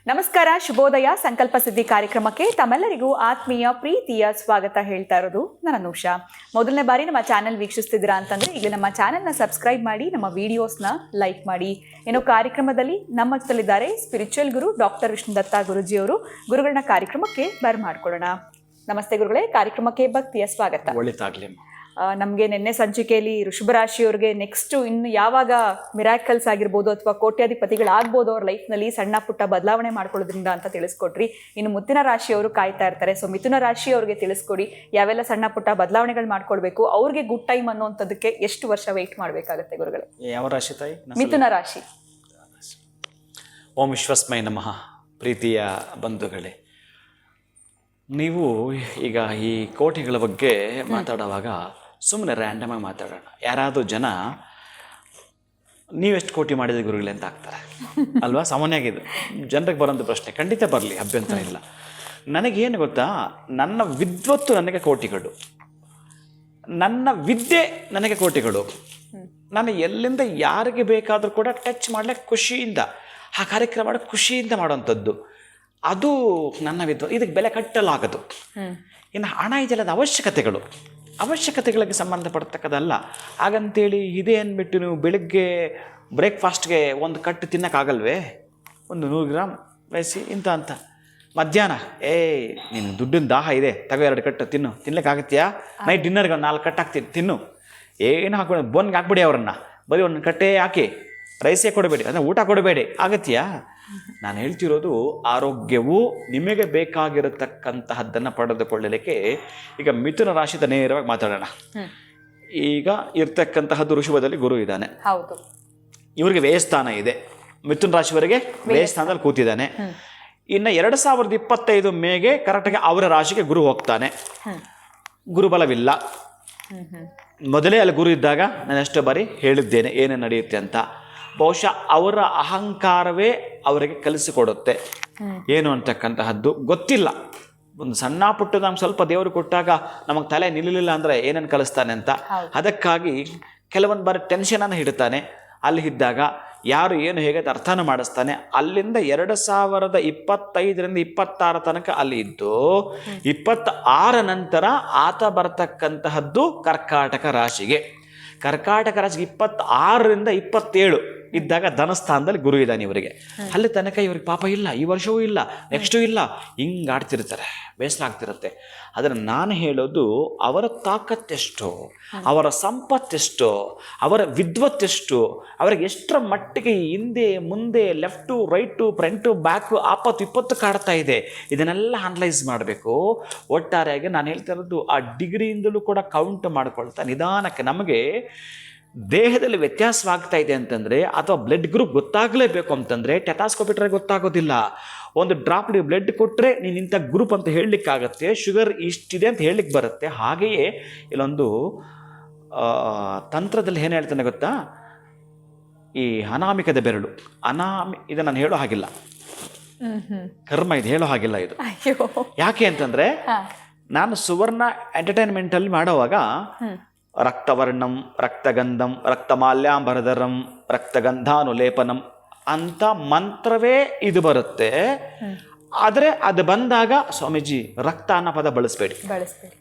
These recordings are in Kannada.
ನಮಸ್ಕಾರ, ಶುಭೋದಯ. ಸಂಕಲ್ಪ ಸಿದ್ಧಿ ಕಾರ್ಯಕ್ರಮಕ್ಕೆ ತಮ್ಮೆಲ್ಲರಿಗೂ ಆತ್ಮೀಯ ಪ್ರೀತಿಯ ಸ್ವಾಗತ ಹೇಳ್ತಾ ಇರೋದು ನನ್ನ ಅನೂಷಾ. ಮೊದಲನೇ ಬಾರಿ ನಮ್ಮ ಚಾನೆಲ್ ವೀಕ್ಷಿಸ್ತಿದ್ದೀರಾ ಅಂತಂದ್ರೆ ಈಗ ನಮ್ಮ ಚಾನೆಲ್ನ ಸಬ್ಸ್ಕ್ರೈಬ್ ಮಾಡಿ, ನಮ್ಮ ವಿಡಿಯೋಸ್ನ ಲೈಕ್ ಮಾಡಿ. ಏನೋ ಕಾರ್ಯಕ್ರಮದಲ್ಲಿ ನಮ್ಮ ಜೊತೆಲಿದ್ದಾರೆ ಸ್ಪಿರಿಚುವಲ್ ಗುರು ಡಾಕ್ಟರ್ ವಿಷ್ಣುದತ್ತ ಗುರುಜಿಯವರು. ಗುರುಗಳನ್ನ ಕಾರ್ಯಕ್ರಮಕ್ಕೆ ಬರ್ಮಾಡ್ಕೊಳ್ಳೋಣ. ನಮಸ್ತೆ ಗುರುಗಳೇ, ಕಾರ್ಯಕ್ರಮಕ್ಕೆ ಭಕ್ತಿಯ ಸ್ವಾಗತ. ಒಳ್ಳೆದಾಗ್ಲಿ. ನಮಗೆ ನಿನ್ನೆ ಸಂಚಿಕೆಯಲ್ಲಿ ವೃಷಭ ರಾಶಿಯವ್ರಿಗೆ ನೆಕ್ಸ್ಟ್ ಇನ್ನು ಯಾವಾಗ ಮಿರಾಕಲ್ಸ್ ಆಗಿರ್ಬೋದು ಅಥವಾ ಕೋಟ್ಯಾಧಿಪತಿಗಳಾಗ್ಬೋದು ಅವ್ರ ಲೈಫ್ನಲ್ಲಿ ಸಣ್ಣ ಪುಟ್ಟ ಬದಲಾವಣೆ ಮಾಡ್ಕೊಳ್ಳೋದ್ರಿಂದ ಅಂತ ತಿಳಿಸ್ಕೊಟ್ರಿ. ಇನ್ನು ಮುತ್ತಿನ ರಾಶಿಯವರು ಕಾಯ್ತಾ ಇರ್ತಾರೆ. ಸೊ ಮಿಥುನ ರಾಶಿಯವ್ರಿಗೆ ತಿಳಿಸ್ಕೊಡಿ ಯಾವೆಲ್ಲ ಸಣ್ಣ ಪುಟ್ಟ ಬದಲಾವಣೆಗಳು ಮಾಡ್ಕೊಳ್ಬೇಕು, ಅವ್ರಿಗೆ ಗುಡ್ ಟೈಮ್ ಅನ್ನೋಂಥದ್ದಕ್ಕೆ ಎಷ್ಟು ವರ್ಷ ವೆಯ್ಟ್ ಮಾಡಬೇಕಾಗತ್ತೆ ಗುರುಗಳೇ? ಯಾವ ರಾಶಿ ತಾಯಿ? ಮಿಥುನ ರಾಶಿ. ಓಂ ವಿಶ್ವಸ್ಮೈ ನಮಃ. ಪ್ರೀತಿಯ ಬಂಧುಗಳೇ, ನೀವು ಈಗ ಈ ಕೋಟಿಗಳ ಬಗ್ಗೆ ಮಾತಾಡುವಾಗ ಸುಮ್ಮನೆ ರ್ಯಾಂಡಮ್ ಆಗಿ ಮಾತಾಡೋಣ. ಯಾರಾದರೂ ಜನ ನೀವೆಷ್ಟು ಕೋಟಿ ಮಾಡಿದ ಗುರುಗಳೇ ಅಂತ ಆಗ್ತಾರೆ ಅಲ್ವಾ? ಸಾಮಾನ್ಯವಾಗಿದೆ ಜನರಿಗೆ ಬರೋಂಥ ಪ್ರಶ್ನೆ. ಖಂಡಿತ ಬರಲಿ, ಅಭ್ಯಂತರ ಇಲ್ಲ. ನನಗೇನು ಗೊತ್ತಾ, ನನ್ನ ವಿದ್ವತ್ತು ನನಗೆ ಕೋಟಿಗಳು, ನನ್ನ ವಿದ್ಯೆ ನನಗೆ ಕೋಟಿಗಳು. ನಾನು ಎಲ್ಲಿಂದ ಯಾರಿಗೆ ಬೇಕಾದರೂ ಕೂಡ ಟಚ್ ಮಾಡಲಿಕ್ಕೆ ಖುಷಿಯಿಂದ ಆ ಕಾರ್ಯಕ್ರಮ ಮಾಡೋಕ್ಕೆ ಖುಷಿಯಿಂದ ಮಾಡೋವಂಥದ್ದು, ಅದು ನನ್ನ ವಿದ್ವತ್ತು. ಇದಕ್ಕೆ ಬೆಲೆ ಕಟ್ಟಲಾಗದು. ಇನ್ನು ಹಣ ಇದೆಲ್ಲದ ಅವಶ್ಯಕತೆಗಳಿಗೆ ಸಂಬಂಧಪಡ್ತಕ್ಕದಲ್ಲ. ಹಾಗಂತೇಳಿ ಇದೇ ಅಂದ್ಬಿಟ್ಟು ನೀವು ಬೆಳಗ್ಗೆ ಬ್ರೇಕ್ಫಾಸ್ಟ್ಗೆ ಒಂದು ಕಟ್ಟು ತಿನ್ನೋಕ್ಕಾಗಲ್ವೇ? ಒಂದು 100 ಗ್ರಾಮ್ ವಯಸ್ಸಿ ಇಂಥ ಅಂತ. ಮಧ್ಯಾಹ್ನ ನಿನ್ನ ದುಡ್ಡಿನ ದಾಹ ಇದೆ, ತಗೋ 2 ಕಟ್ಟು ತಿನ್ನಲಿಕ್ಕಾಗತ್ತೀಯಾ? ನೈಟ್ ಡಿನ್ನರ್ಗೆ 4 ಕಟ್ಟು ಹಾಕ್ತೀನಿ, ತಿನ್ನು. ಏನು ಹಾಕ್ಬೇಡಿ, ಬೋನ್ಗೆ ಹಾಕ್ಬಿಡಿ ಅವರನ್ನು, ಬರೀ ಒಂದು ಕಟ್ಟೆ ಹಾಕಿ, ರೈಸೇ ಕೊಡಬೇಡಿ, ಅಂದರೆ ಊಟ ಕೊಡಬೇಡಿ. ಆಗತ್ತೀಯಾ? ನಾನು ಹೇಳ್ತಿರೋದು ಆರೋಗ್ಯವು ನಿಮಗೆ ಬೇಕಾಗಿರತಕ್ಕಂತಹದ್ದನ್ನು ಪಡೆದುಕೊಳ್ಳಲಿಕ್ಕೆ. ಈಗ ಮಿಥುನ ರಾಶಿದ ನೇರವಾಗಿ ಮಾತಾಡೋಣ. ಈಗ ಇರ್ತಕ್ಕಂತಹದ್ದು ಋಷಭದಲ್ಲಿ ಗುರು ಇದ್ದಾನೆ. ಹೌದು. ಇವರಿಗೆ ವ್ಯಯಸ್ಥಾನ ಇದೆ. ಮಿಥುನ ರಾಶಿವರೆಗೆ ವ್ಯಯಸ್ಥಾನದಲ್ಲಿ ಕೂತಿದ್ದಾನೆ. ಇನ್ನು 2025 ಮೇಗೆ ಕರೆಕ್ಟಾಗಿ ಅವರ ರಾಶಿಗೆ ಗುರು ಹೋಗ್ತಾನೆ. ಗುರುಬಲವಿಲ್ಲ. ಮೊದಲೇ ಅಲ್ಲಿ ಗುರು ಇದ್ದಾಗ ನಾನು ಎಷ್ಟೋ ಬಾರಿ ಹೇಳಿದ್ದೇನೆ ಏನೇನು ನಡೆಯುತ್ತೆ ಅಂತ. ಬಹುಶಃ ಅವರ ಅಹಂಕಾರವೇ ಅವರಿಗೆ ಕಲಿಸಿಕೊಡುತ್ತೆ ಏನು ಅಂತಕ್ಕಂತಹದ್ದು ಗೊತ್ತಿಲ್ಲ. ಒಂದು ಸಣ್ಣ ಪುಟ್ಟ ನಮ್ಗೆ ಸ್ವಲ್ಪ ದೇವರು ಕೊಟ್ಟಾಗ ನಮಗೆ ತಲೆ ನಿಲ್ಲಲಿಲ್ಲ ಅಂದರೆ ಏನೇನು ಕಲಿಸ್ತಾನೆ ಅಂತ. ಅದಕ್ಕಾಗಿ ಕೆಲವೊಂದು ಬಾರಿ ಟೆನ್ಷನನ್ನು ಹಿಡ್ತಾನೆ. ಅಲ್ಲಿ ಇದ್ದಾಗ ಯಾರು ಏನು ಹೇಗೆ ಅರ್ಥನೂ ಮಾಡಿಸ್ತಾನೆ. ಅಲ್ಲಿಂದ 2025ರಿಂದ 26 ತನಕ ಅಲ್ಲಿ ಇದ್ದು 26 ನಂತರ ಆತ ಬರ್ತಕ್ಕಂತಹದ್ದು ಕರ್ಕಾಟಕ ರಾಶಿಗೆ. ಕರ್ಕಾಟಕ ರಾಶಿಗೆ 26ರಿಂದ 27 ಇದ್ದಾಗ ಧನಸ್ಥಾನದಲ್ಲಿ ಗುರು ಇದ್ದಾನೆ ಇವರಿಗೆ. ಅಲ್ಲಿ ತನಕ ಇವ್ರಿಗೆ ಪಾಪ ಇಲ್ಲ, ಈ ವರ್ಷವೂ ಇಲ್ಲ, ನೆಕ್ಸ್ಟು ಇಲ್ಲ, ಹಿಂಗೆ ಆಡ್ತಿರ್ತಾರೆ, ಬೇಸರ ಆಗ್ತಿರುತ್ತೆ. ಆದರೆ ನಾನು ಹೇಳೋದು ಅವರ ತಾಕತ್ತೆಷ್ಟು, ಅವರ ಸಂಪತ್ತೆಷ್ಟು, ಅವರ ವಿದ್ವತ್ತೆಷ್ಟು, ಅವರಿಗೆ ಎಷ್ಟರ ಮಟ್ಟಿಗೆ ಹಿಂದೆ ಮುಂದೆ ಲೆಫ್ಟು ರೈಟು ಫ್ರಂಟು ಬ್ಯಾಕು ಆಪತ್ತು ವಿಪತ್ತು ಕಾಡ್ತಾ ಇದೆ, ಇದನ್ನೆಲ್ಲ ಅನಲೈಸ್ ಮಾಡಬೇಕು. ಒಟ್ಟಾರೆಯಾಗಿ ನಾನು ಹೇಳ್ತಾ ಇರೋದು ಆ ಡಿಗ್ರಿಯಿಂದಲೂ ಕೂಡ ಕೌಂಟ್ ಮಾಡ್ಕೊಳ್ತಾ ನಿಧಾನಕ್ಕೆ ನಮಗೆ ದೇಹದಲ್ಲಿ ವ್ಯತ್ಯಾಸವಾಗ್ತಾ ಇದೆ ಅಂತಂದರೆ ಅಥವಾ ಬ್ಲಡ್ ಗ್ರೂಪ್ ಗೊತ್ತಾಗಲೇಬೇಕು ಅಂತಂದರೆ ಟೆಟಾಸ್ಕೋಪಿಟ್ರೆ ಗೊತ್ತಾಗೋದಿಲ್ಲ. ಒಂದು ಡ್ರಾಪ್ ನೀವು ಬ್ಲಡ್ ಕೊಟ್ಟರೆ ನೀನು ಇಂಥ ಗ್ರೂಪ್ ಅಂತ ಹೇಳಲಿಕ್ಕಾಗತ್ತೆ, ಶುಗರ್ ಇಷ್ಟಿದೆ ಅಂತ ಹೇಳಲಿಕ್ಕೆ ಬರುತ್ತೆ. ಹಾಗೆಯೇ ಇಲ್ಲೊಂದು ತಂತ್ರದಲ್ಲಿ ಏನು ಹೇಳ್ತಾನೆ ಗೊತ್ತಾ, ಈ ಅನಾಮಿಕದ ಬೆರಳು ಇದು ನಾನು ಹೇಳೋ ಹಾಗಿಲ್ಲ, ಕರ್ಮ ಇದು ಹೇಳೋ ಹಾಗಿಲ್ಲ ಇದು. ಯಾಕೆ ಅಂತಂದರೆ ನಾನು ಸುವರ್ಣ ಎಂಟರ್ಟೈನ್ಮೆಂಟಲ್ಲಿ ಮಾಡೋವಾಗ ರಕ್ತವರ್ಣಂ ರಕ್ತಗಂಧಂ ರಕ್ತಮಾಲ್ಯಾಂಬರಧರಂ ರಕ್ತಗಂಧಾನುಲೇಪನಂ ಅಂತ ಮಂತ್ರವೇ ಇದು ಬರುತ್ತೆ. ಆದರೆ ಅದು ಬಂದಾಗ ಸ್ವಾಮೀಜಿ ರಕ್ತ ಅನ್ನೋ ಪದ ಬಳಸಬೇಡಿ,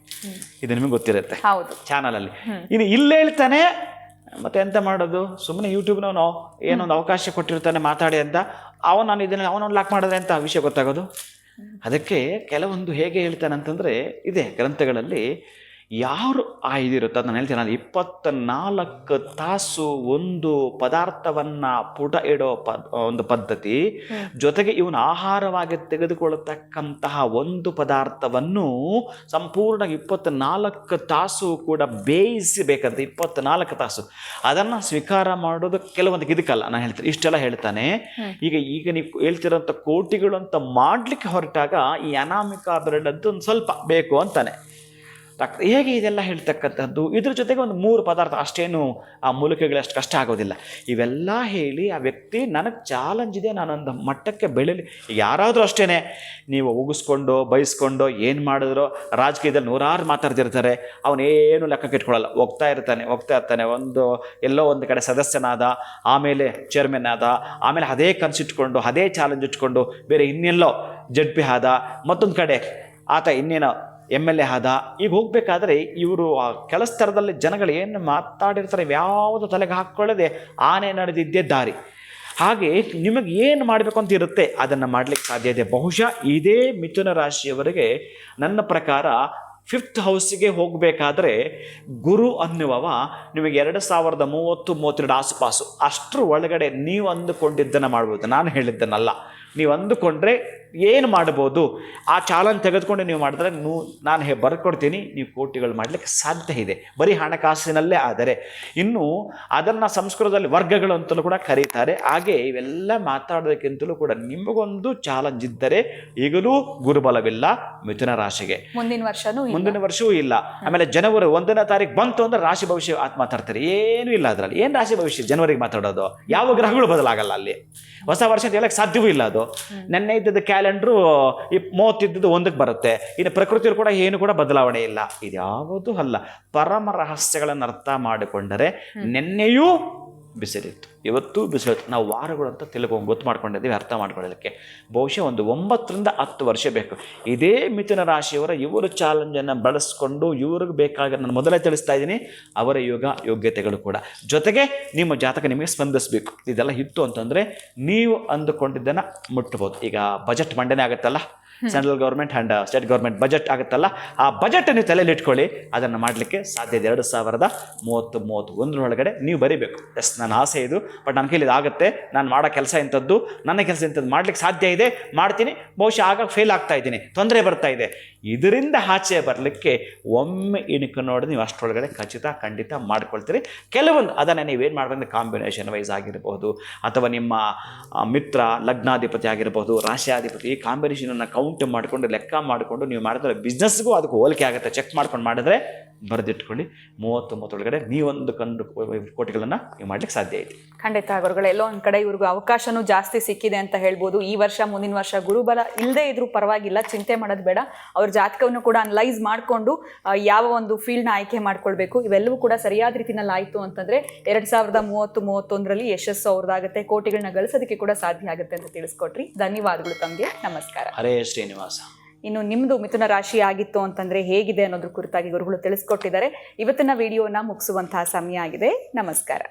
ಇದು ನಿಮಗೆ ಗೊತ್ತಿರುತ್ತೆ ಚಾನಲಲ್ಲಿ. ಇನ್ನು ಇಲ್ಲಿ ಹೇಳ್ತಾನೆ, ಮತ್ತೆ ಎಂತ ಮಾಡೋದು? ಸುಮ್ಮನೆ ಯೂಟ್ಯೂಬ್ನವನು ಏನೊಂದು ಅವಕಾಶ ಕೊಟ್ಟಿರ್ತಾನೆ ಮಾತಾಡಿ ಅಂತ, ನಾನು ಇದನ್ನ ಅವನೊಂದು ಲಾಕ್ ಮಾಡಿದ್ರೆ ಅಂತ ವಿಷಯ ಗೊತ್ತಾಗೋದು. ಅದಕ್ಕೆ ಕೆಲವೊಂದು ಹೇಗೆ ಹೇಳ್ತಾನೆ ಅಂತಂದರೆ ಇದೆ ಗ್ರಂಥಗಳಲ್ಲಿ ಯಾರು ಇದಿರುತ್ತೆ ಅದು ನಾನು ಹೇಳ್ತೀನಿ. ನಾನು 24 ತಾಸು ಒಂದು ಪದಾರ್ಥವನ್ನು ಪುಟ ಇಡೋ ಒಂದು ಪದ್ಧತಿ, ಜೊತೆಗೆ ಇವನು ಆಹಾರವಾಗಿ ತೆಗೆದುಕೊಳ್ಳತಕ್ಕಂತಹ ಒಂದು ಪದಾರ್ಥವನ್ನು ಸಂಪೂರ್ಣ 24 ತಾಸು ಕೂಡ ಬೇಯಿಸಬೇಕಂತ. 24 ತಾಸು ಅದನ್ನು ಸ್ವೀಕಾರ ಮಾಡೋದು ಕೆಲವೊಂದಕ್ಕೆ ಇದಕ್ಕಲ್ಲ. ನಾನು ಹೇಳ್ತೀನಿ ಇಷ್ಟೆಲ್ಲ ಹೇಳ್ತಾನೆ. ಈಗ ನೀವು ಹೇಳ್ತಿರೋಂಥ ಕೋಟಿಗಳು ಅಂತ ಮಾಡಲಿಕ್ಕೆ ಹೊರಟಾಗ ಈ ಅನಾಮಿಕ ಬೆರಳದ್ದು ಒಂದು ಸ್ವಲ್ಪ ಬೇಕು ಅಂತಾನೆ. ರಕ್ತ ಹೇಗೆ ಇದೆಲ್ಲ ಹೇಳ್ತಕ್ಕಂಥದ್ದು. ಇದ್ರ ಜೊತೆಗೆ ಒಂದು 3 ಪದಾರ್ಥ ಅಷ್ಟೇನು ಆ ಮೂಲಿಕೆಗಳು ಅಷ್ಟು ಕಷ್ಟ ಆಗೋದಿಲ್ಲ. ಇವೆಲ್ಲ ಹೇಳಿ ಆ ವ್ಯಕ್ತಿ ನನಗೆ ಚಾಲೆಂಜ್ ಇದೆ, ನಾನೊಂದು ಮಟ್ಟಕ್ಕೆ ಬೆಳೀಲಿ. ಯಾರಾದರೂ ಅಷ್ಟೇ, ನೀವು ಉಗಿಸ್ಕೊಂಡು ಬಯಸ್ಕೊಂಡು ಏನು ಮಾಡಿದ್ರು, ರಾಜಕೀಯದಲ್ಲಿ ನೂರಾರು ಮಾತಾಡ್ತಿರ್ತಾರೆ, ಅವನೇನು ಲೆಕ್ಕಕ್ಕೆ ಇಟ್ಕೊಳ್ಳಲ್ಲ, ಹೋಗ್ತಾ ಇರ್ತಾನೆ. ಎಲ್ಲೋ ಒಂದು ಕಡೆ ಸದಸ್ಯನಾದ, ಆಮೇಲೆ ಚೇರ್ಮನ್ ಆದ, ಆಮೇಲೆ ಅದೇ ಕನಸಿಟ್ಕೊಂಡು ಅದೇ ಚಾಲೆಂಜ್ ಇಟ್ಕೊಂಡು ಬೇರೆ ಇನ್ನೆಲ್ಲೋ ZP ಆದ, ಮತ್ತೊಂದು ಕಡೆ ಆತ ಇನ್ನೇನೋ MLA ಆದ. ಈಗ ಹೋಗಬೇಕಾದ್ರೆ ಇವರು ಆ ಕೆಲಸ ಸ್ಥಳದಲ್ಲಿ ಜನಗಳು ಏನು ಮಾತಾಡಿರ್ತಾರೆ ಯಾವುದು ತಲೆಗೆ ಹಾಕ್ಕೊಳ್ಳದೆ ಆನೆ ನಡೆದಿದ್ದೇ ದಾರಿ. ಹಾಗೆ ನಿಮಗೆ ಏನು ಮಾಡಬೇಕು ಅಂತ ಇರುತ್ತೆ ಅದನ್ನು ಮಾಡಲಿಕ್ಕೆ ಸಾಧ್ಯ ಇದೆ. ಬಹುಶಃ ಇದೇ ಮಿಥುನ ರಾಶಿಯವರಿಗೆ ನನ್ನ ಪ್ರಕಾರ 5th ಹೌಸಿಗೆ ಹೋಗಬೇಕಾದ್ರೆ ಗುರು ಅನ್ನುವವ ನಿಮಗೆ 2030-32 ಆಸುಪಾಸು ಅಷ್ಟರ ಒಳಗಡೆ ನೀವು ಅಂದುಕೊಂಡಿದ್ದನ್ನು ಮಾಡ್ಬೋದು. ನಾನು ಹೇಳಿದ್ದನ್ನಲ್ಲ, ನೀವು ಅಂದುಕೊಂಡ್ರೆ ಏನು ಮಾಡ್ಬೋದು, ಆ ಚಾಲನ್ ತೆಗೆದುಕೊಂಡು ನೀವು ಮಾಡಿದ್ರೆ ನಾನು ಬರ್ಕೊಡ್ತೀನಿ, ನೀವು ಕೋಟಿಗಳು ಮಾಡಲಿಕ್ಕೆ ಸಾಧ್ಯ ಇದೆ, ಬರೀ ಹಣಕಾಸಿನಲ್ಲೇ. ಆದರೆ ಇನ್ನು ಅದನ್ನು ಸಂಸ್ಕೃತದಲ್ಲಿ ವರ್ಗಗಳು ಅಂತಲೂ ಕೂಡ ಕರೀತಾರೆ. ಹಾಗೆ ಇವೆಲ್ಲ ಮಾತಾಡೋದಕ್ಕಿಂತಲೂ ಕೂಡ ನಿಮಗೊಂದು ಚಾಲೆಂಜ್ ಇದ್ದರೆ ಈಗಲೂ ಗುರುಬಲವಿಲ್ಲ ಮಿಥುನ ರಾಶಿಗೆ. ಮುಂದಿನ ವರ್ಷವೂ ಇಲ್ಲ. ಆಮೇಲೆ ಜನವರಿ 1ನೇ ತಾರೀಕು ಬಂತು ಅಂದ್ರೆ ರಾಶಿ ಭವಿಷ್ಯ ಮಾತಾಡ್ತಾರೆ. ಏನೂ ಇಲ್ಲ ಅದರಲ್ಲಿ. ಏನು ರಾಶಿ ಭವಿಷ್ಯ ಜನವರಿಗೆ ಮಾತಾಡೋದು? ಯಾವ ಗ್ರಹಗಳು ಬದಲಾಗಲ್ಲ ಅಲ್ಲಿ. ಹೊಸ ವರ್ಷ ಅಂತ ಹೇಳಕ್ಕೆ ಸಾಧ್ಯವೂ ಇಲ್ಲ. ಅದು ನೆನ್ನೆ ಇದ್ದದ್ದು ಕ್ಯಾಲೆಂಡ್ರು 30 ಇದ್ದದ್ದು 1ಕ್ಕೆ ಬರುತ್ತೆ. ಇನ್ನು ಪ್ರಕೃತಿಯಲ್ಲಿ ಕೂಡ ಏನು ಕೂಡ ಬದಲಾವಣೆ ಇಲ್ಲ. ಇದ್ಯಾವುದೂ ಅಲ್ಲ. ಪರಮ ರಹಸ್ಯಗಳನ್ನು ಅರ್ಥ ಮಾಡಿಕೊಂಡರೆ ನೆನ್ನೆಯೂ ಬಿಸಿಲಿತ್ತು, ಇವತ್ತು ಬಿಸಿಲಿತ್ತು. ನಾವು ವಾರಗಳು ಅಂತ ಗೊತ್ತು ಮಾಡ್ಕೊಂಡಿದ್ದೀವಿ ಅರ್ಥ ಮಾಡ್ಕೊಳ್ಳೋದಕ್ಕೆ. ಬಹುಶಃ ಒಂದು 9ರಿಂದ 10 ವರ್ಷ ಬೇಕು. ಇದೇ ಮಿಥುನ ರಾಶಿಯವರ ಇವರು ಚಾಲೆಂಜನ್ನು ಬಳಸ್ಕೊಂಡು ಇವ್ರಿಗೆ ಬೇಕಾಗಿ ನಾನು ಮೊದಲೇ ತಿಳಿಸ್ತಾ ಇದ್ದೀನಿ, ಅವರ ಯೋಗ್ಯತೆಗಳು ಕೂಡ ಜೊತೆಗೆ ನಿಮ್ಮ ಜಾತಕ ನಿಮಗೆ ಸ್ಪಂದಿಸಬೇಕು. ಇದೆಲ್ಲ ಇತ್ತು ಅಂತಂದರೆ ನೀವು ಅಂದುಕೊಂಡಿದ್ದನ್ನು ಮುಟ್ಬೋದು. ಈಗ ಬಜೆಟ್ ಮಂಡನೆ ಆಗುತ್ತಲ್ಲ, central government and state government budget ಆಗುತ್ತಲ್ಲ, ಆ ಬಜೆಟ್ ನೀವು ತಲೆಯಲ್ಲಿ ಇಟ್ಕೊಳ್ಳಿ. ಅದನ್ನು ಮಾಡಲಿಕ್ಕೆ ಸಾಧ್ಯ ಇದೆ. 2030-31 ನೀವು ಬರೀಬೇಕು. ಎಸ್, ನನ್ನ ಆಸೆ ಇದು, ಬಟ್ ನನ್ನ ಕೈಲಿ ಇದಾಗುತ್ತೆ, ನಾನು ಮಾಡೋ ಕೆಲಸ ಇಂಥದ್ದು, ನನ್ನ ಕೆಲಸ ಇಂಥದ್ದು ಮಾಡಲಿಕ್ಕೆ ಸಾಧ್ಯ ಇದೆ, ಮಾಡ್ತೀನಿ. ಬಹುಶಃ ಆಗ ಫೇಲ್ ಆಗ್ತಾ ಇದ್ದೀನಿ, ತೊಂದರೆ ಬರ್ತಾ ಇದೆ. ಇದರಿಂದ ಆಚೆ ಬರಲಿಕ್ಕೆ ಒಮ್ಮೆ ಇಣುಕು ನೋಡಿ ನೀವು ಅಷ್ಟರೊಳಗಡೆ ಖಂಡಿತ ಮಾಡ್ಕೊಳ್ತೀರಿ. ಕೆಲವೊಂದು ಅದನ್ನು ನೀವೇನು ಮಾಡಬೇಕು, ಕಾಂಬಿನೇಷನ್ ವೈಸ್ ಆಗಿರಬಹುದು, ಅಥವಾ ನಿಮ್ಮ ಮಿತ್ರ ಲಗ್ನಾಧಿಪತಿ ಆಗಿರಬಹುದು, ರಾಶಿಯಾಧಿಪತಿ, ಈ ಕಾಂಬಿನೇಷನನ್ನು ಕೌಂಟ್ ಮಾಡಿಕೊಂಡು ಲೆಕ್ಕ ಮಾಡಿಕೊಂಡು ನೀವು ಮಾಡಿದ್ರೆ ಬಿಸ್ನೆಸ್ಗೂ ಅದಕ್ಕೂ ಹೋಲಿಕೆ ಆಗುತ್ತೆ. ಚೆಕ್ ಮಾಡ್ಕೊಂಡು ಮಾಡಿದ್ರೆ ಬರೆದಿಟ್ಕೊಳ್ಳಿ. 30-31 ನೀವೊಂದು ಕೋಟಿಗಳನ್ನು ನೀವು ಮಾಡ್ಲಿಕ್ಕೆ ಸಾಧ್ಯ ಇದೆ. ಖಂಡಿತ ಗುರುಗಳು, ಎಲ್ಲೋ ಒಂದು ಕಡೆ ಇವ್ರಿಗೂ ಅವಕಾಶನೂ ಜಾಸ್ತಿ ಸಿಕ್ಕಿದೆ ಅಂತ ಹೇಳ್ಬೋದು. ಈ ವರ್ಷ ಮುಂದಿನ ವರ್ಷ ಗುರುಬಲ ಇಲ್ಲದೆ ಇದ್ರೂ ಪರವಾಗಿಲ್ಲ, ಚಿಂತೆ ಮಾಡೋದು ಬೇಡ. ಅವ್ರ ಜಾತಕವನ್ನು ಕೂಡ ಅನಲೈಸ್ ಮಾಡಿಕೊಂಡು ಯಾವ ಒಂದು ಫೀಲ್ಡ್ನ ಆಯ್ಕೆ ಮಾಡ್ಕೊಳ್ಬೇಕು, ಇವೆಲ್ಲವೂ ಕೂಡ ಸರಿಯಾದ ರೀತಿನಲ್ಲಿ ಆಯಿತು ಅಂತಂದರೆ 2030-31 ಯಶಸ್ಸು ಅವ್ರದ್ದಾಗುತ್ತೆ. ಕೋಟಿಗಳನ್ನ ಗಳಿಸೋದಕ್ಕೆ ಕೂಡ ಸಾಧ್ಯ ಆಗುತ್ತೆ ಅಂತ ತಿಳಿಸ್ಕೊಟ್ರಿ. ಧನ್ಯವಾದಗಳು ತಮಗೆ. ನಮಸ್ಕಾರ. ಹರೇ ಶ್ರೀನಿವಾಸ. ಇನ್ನು ನಿಮ್ಮದು ಮಿಥುನ ರಾಶಿ ಆಗಿತ್ತು ಅಂತಂದರೆ ಹೇಗಿದೆ ಅನ್ನೋದ್ರ ಕುರಿತಾಗಿ ಗುರುಗಳು ತಿಳಿಸ್ಕೊಟ್ಟಿದ್ದಾರೆ. ಇವತ್ತಿನ ವಿಡಿಯೋನ ಮುಗಿಸುವಂತಹ ಸಮಯ ಆಗಿದೆ. ನಮಸ್ಕಾರ.